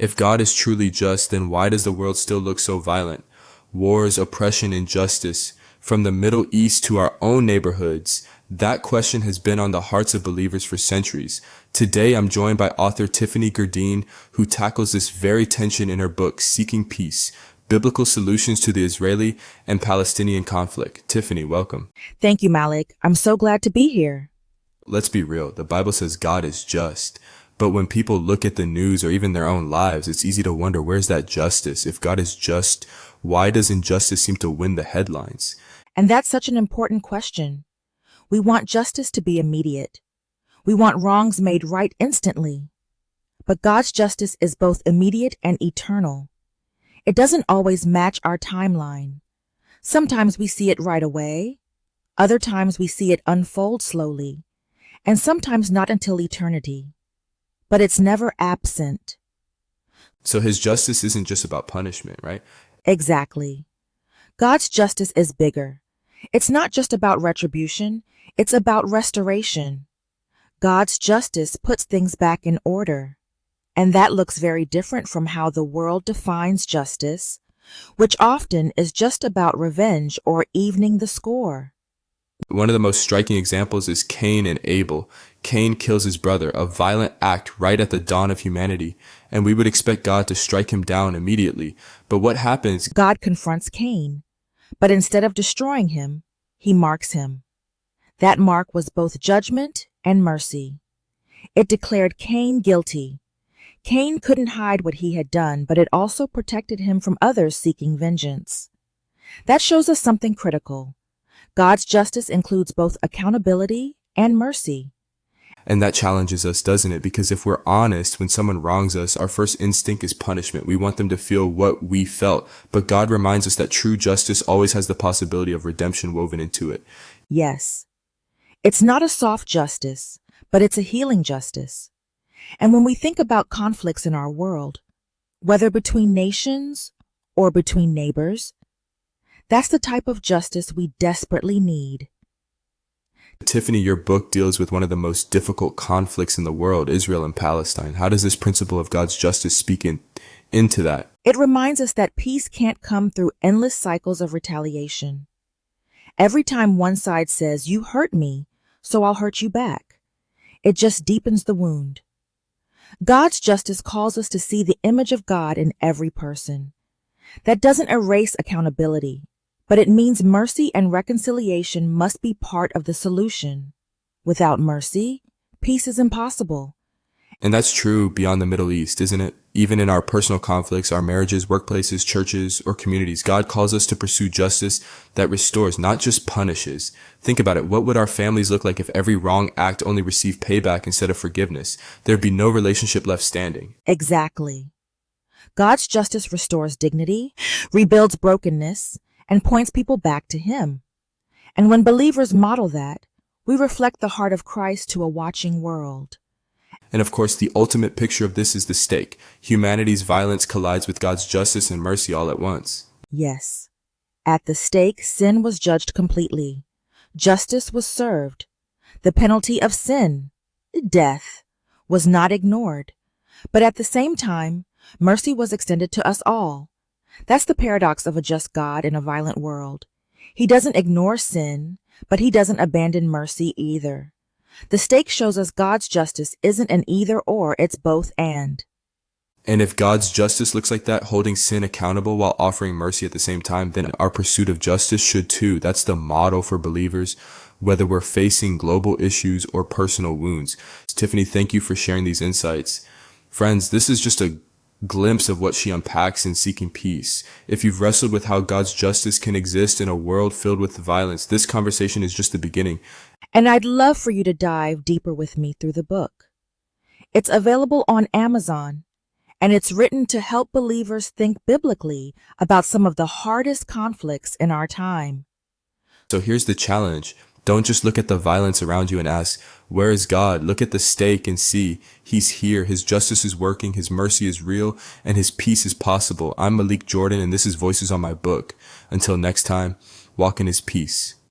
If God is truly just, then why does the world still look so violent? Wars, oppression, injustice, from the Middle East to our own neighborhoods, that question has been on the hearts of believers for centuries. Today, I'm joined by author Tiffany Gerdine, who tackles this very tension in her book, Seeking Peace, Biblical Solutions to the Israeli and Palestinian Conflict. Tiffany, welcome. Thank you, Malik. I'm so glad to be here. Let's be real. The Bible says God is just. But when people look at the news or even their own lives, it's easy to wonder, where's that justice? If God is just, why does injustice seem to win the headlines? And that's such an important question. We want justice to be immediate. We want wrongs made right instantly. But God's justice is both immediate and eternal. It doesn't always match our timeline. Sometimes we see it right away. Other times we see it unfold slowly. And sometimes not until eternity. But it's never absent. So his justice isn't just about punishment, right? Exactly. God's justice is bigger. It's not just about retribution, it's about restoration. God's justice puts things back in order. And that looks very different from how the world defines justice, which often is just about revenge or evening the score. One of the most striking examples is Cain and Abel. Cain kills his brother, a violent act right at the dawn of humanity, and we would expect God to strike him down immediately. But what happens? God confronts Cain, but instead of destroying him, he marks him. That mark was both judgment and mercy. It declared Cain guilty. Cain couldn't hide what he had done, but it also protected him from others seeking vengeance. That shows us something critical. God's justice includes both accountability and mercy. And that challenges us, doesn't it? Because if we're honest, when someone wrongs us, our first instinct is punishment. We want them to feel what we felt. But God reminds us that true justice always has the possibility of redemption woven into it. Yes. It's not a soft justice, but it's a healing justice. And when we think about conflicts in our world, whether between nations or between neighbors, that's the type of justice we desperately need. Tiffany, your book deals with one of the most difficult conflicts in the world, Israel and Palestine. How does this principle of God's justice speak into that? It reminds us that peace can't come through endless cycles of retaliation. Every time one side says, "You hurt me, so I'll hurt you back," it just deepens the wound. God's justice calls us to see the image of God in every person. That doesn't erase accountability, but it means mercy and reconciliation must be part of the solution. Without mercy, peace is impossible. And that's true beyond the Middle East, isn't it? Even in our personal conflicts, our marriages, workplaces, churches, or communities, God calls us to pursue justice that restores, not just punishes. Think about it. What would our families look like if every wrong act only received payback instead of forgiveness? There'd be no relationship left standing. Exactly. God's justice restores dignity, rebuilds brokenness, and points people back to Him. And when believers model that, we reflect the heart of Christ to a watching world. And of course, the ultimate picture of this is the stake. Humanity's violence collides with God's justice and mercy all at once. Yes. At the stake, sin was judged completely. Justice was served. The penalty of sin, death, was not ignored. But at the same time, mercy was extended to us all. That's the paradox of a just God in a violent world. He doesn't ignore sin, but He doesn't abandon mercy either. The stake shows us God's justice isn't an either or, it's both and. And if God's justice looks like that, holding sin accountable while offering mercy at the same time, then our pursuit of justice should too. That's the model for believers, whether we're facing global issues or personal wounds. Tiffany, thank you for sharing these insights. Friends, this is just a glimpse of what she unpacks in Seeking Peace. If you've wrestled with how God's justice can exist in a world filled with violence, this conversation is just the beginning. And I'd love for you to dive deeper with me through the book. It's available on Amazon, and it's written to help believers think biblically about some of the hardest conflicts in our time. So here's the challenge. Don't just look at the violence around you and ask, where is God? Look at the stake and see He's here. His justice is working. His mercy is real and His peace is possible. I'm Malik Jordan and this is Voices on My Book. Until next time, walk in His peace.